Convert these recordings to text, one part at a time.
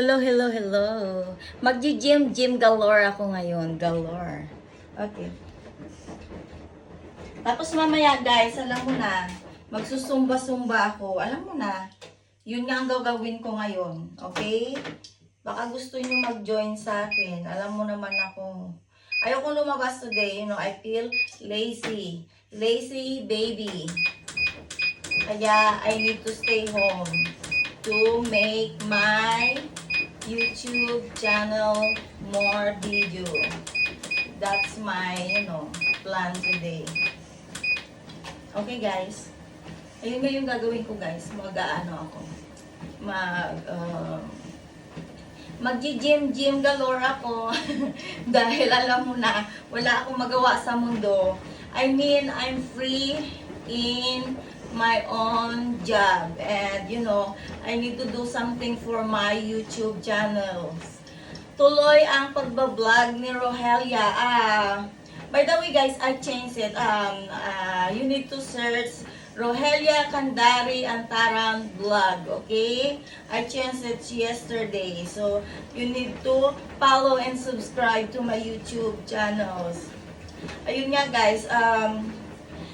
Hello, hello, hello. Magji-gym galore ako ngayon. Galore. Okay. Tapos mamaya guys, alam mo na, magsusumba-sumba ako. Alam mo na, yun nga ang gagawin ko ngayon. Okay? Baka gusto nyo mag-join sa akin. Alam mo naman ako. Ayoko lumabas today. You know, I feel lazy. Lazy baby. Kaya I need to stay home to make my YouTube channel more video. That's my, plan today. Okay guys. Ayun nga yung gagawin ko guys. Ako. Magji-gym galore ako. Dahil alam mo na, wala akong magawa sa mundo. I mean, I'm free in my own job, and I need to do something for my YouTube channels. Tuloy ang pagbablog ni Rohelia. By the way guys, I changed it. You need to search Rohelia Candari Antaran Vlog, okay? I changed it yesterday, so you need to follow and subscribe to my YouTube channels. Ayun nga guys,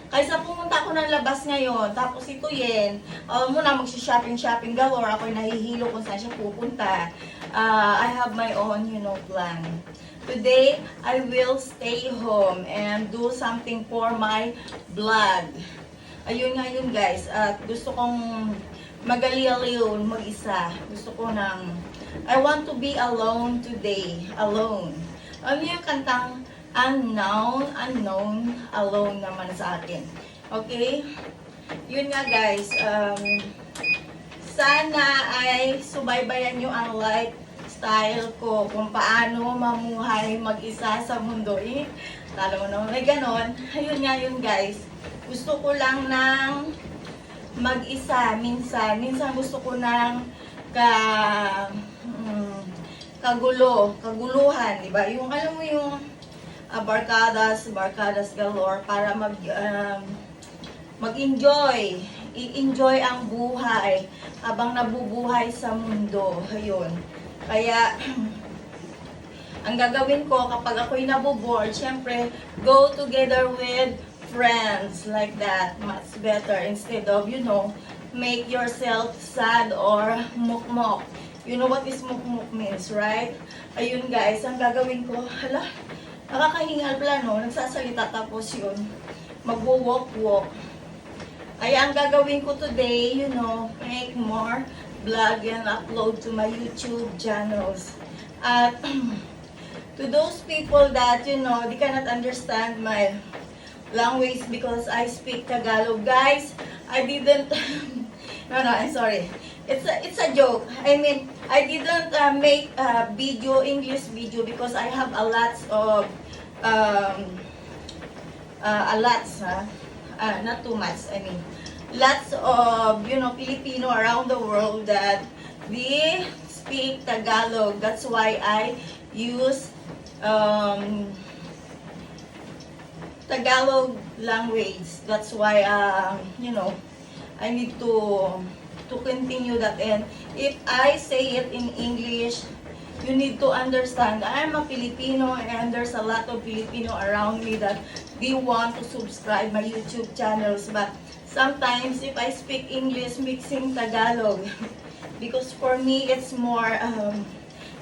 kaysa pumunta ako ng labas ngayon, tapos ito yan, muna magsha-shopping galore, ako'y nahihilo kung saan siya pupunta. I have my own, plan. Today, I will stay home and do something for my vlog. Ayun nga yun guys, at gusto kong magaliw mag-isa. Gusto ko I want to be alone today, alone. Ano yung kantang unknown, alone naman sa akin. Okay? Yun nga guys, sana ay subaybayan nyo ang lifestyle ko, kung paano mamuhay mag-isa sa mundo. Talo mo naman may ganon. Ayun nga yun guys, gusto ko lang ng mag-isa minsan gusto ko ng kaguluhan, diba? Yung alam mo yung barkadas galore para mag-enjoy, i-enjoy ang buhay habang nabubuhay sa mundo. Ayun. Kaya ang gagawin ko kapag ako'y naboboard, syempre go together with friends like that. Much better instead of, make yourself sad or mukmok. You know what is mukmok means, right? Ayun guys, ang gagawin ko, nakakahingal pala, no? Nagsasalita tapos yun, magwo-walk. Kaya ang gagawin ko today, make more vlog and upload to my YouTube channels. At to those people that, they cannot understand my language because I speak Tagalog. Guys, I didn't, no, I'm sorry. It's a joke. I mean, I didn't make English video because I have a lot of not too much. I mean, lots of Filipino around the world that they speak Tagalog. That's why I use Tagalog language. That's why I need to continue that. And if I say it in English, you need to understand I'm a Filipino and there's a lot of Filipino around me that they want to subscribe my YouTube channels. But sometimes if I speak English mixing Tagalog, because for me it's more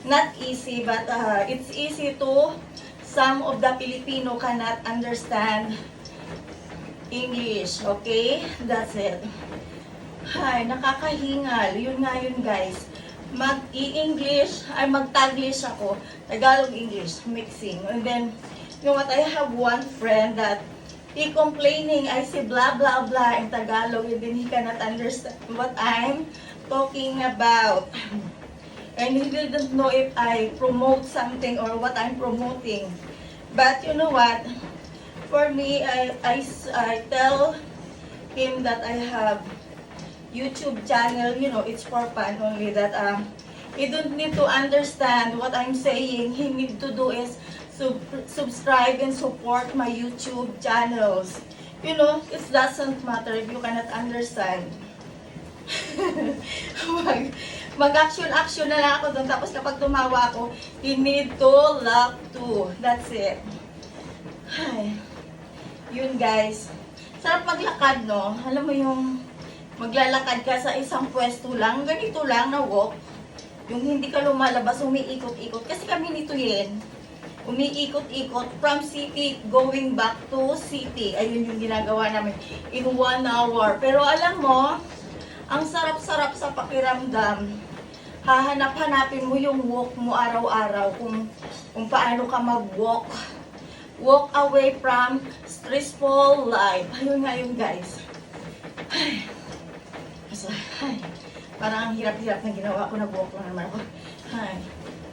not easy, but it's easy to some of the Filipino cannot understand English. Okay? That's it. Ay, nakakahingal. Yun nga yun guys. Mag-i-English, ay mag-Taglish ako. Tagalog-English, mixing. And then, what, I have one friend that he complaining, I say blah blah blah in Tagalog, and then he cannot understand what I'm talking about. And he didn't know if I promote something or what I'm promoting. But you know what? For me, I tell him that I have YouTube channel, it's for fun only, that he don't need to understand what I'm saying. He need to do is subscribe and support my YouTube channels. It doesn't matter if you cannot understand. Mag-action na lang ako doon. Tapos kapag tumawa ako, you need to laugh too. That's it. Ay. Yun guys. Sarap maglakad, no? Alam mo yung maglalakad ka sa isang pwesto lang, ganito lang na walk. Yung hindi ka lumalabas, umiikot-ikot. Kasi kami nito yan. Umiikot-ikot from city going back to city. Ayun yung ginagawa namin in 1 hour. Pero alam mo, ang sarap-sarap sa pakiramdam. Hahanap-hanapin mo yung walk mo araw-araw kung paano ka mag-walk. Walk away from stressful life. Ayun nga yun guys. Ay. Ay. Parang ang hirap-hirap na ginawa ko. Nag-walk lang naman ako. Ay.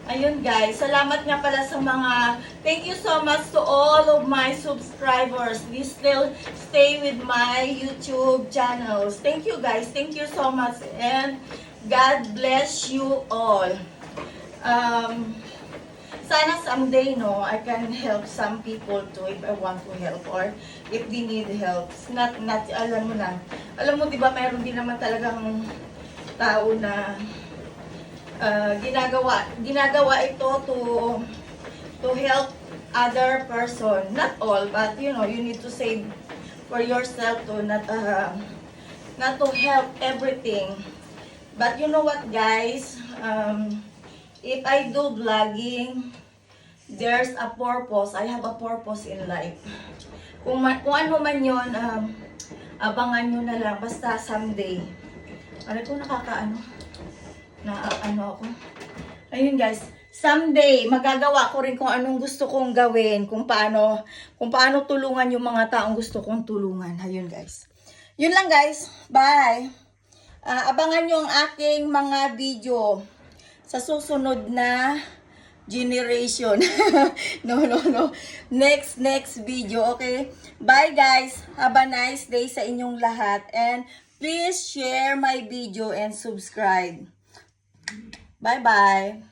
Ayun guys. Salamat nga pala sa mga... Thank you so much to all of my subscribers. Please still stay with my YouTube channels. Thank you guys. Thank you so much. And God bless you all. Sana someday, no, I can help some people too if I want to help or if they need help. Not, alam mo na. Alam mo, di ba, mayroon din naman talagang tao na ginagawa ito to help other person. Not all, but you know, you need to save for yourself to not to help everything. But you know what, guys? If I do vlogging, there's a purpose. I have a purpose in life. Kung ano man yun, abangan nyo na lang. Basta someday. Ano ko nakakaano? Ako? Ayun guys. Someday, magagawa ko rin kung anong gusto kong gawin. Kung paano tulungan yung mga taong gusto kong tulungan. Ayun guys. Yun lang guys. Bye. Abangan nyo ang aking mga video sa susunod na generation. No. Next video, okay? Bye guys. Have a nice day sa inyong lahat. And please share my video and subscribe. Bye-bye.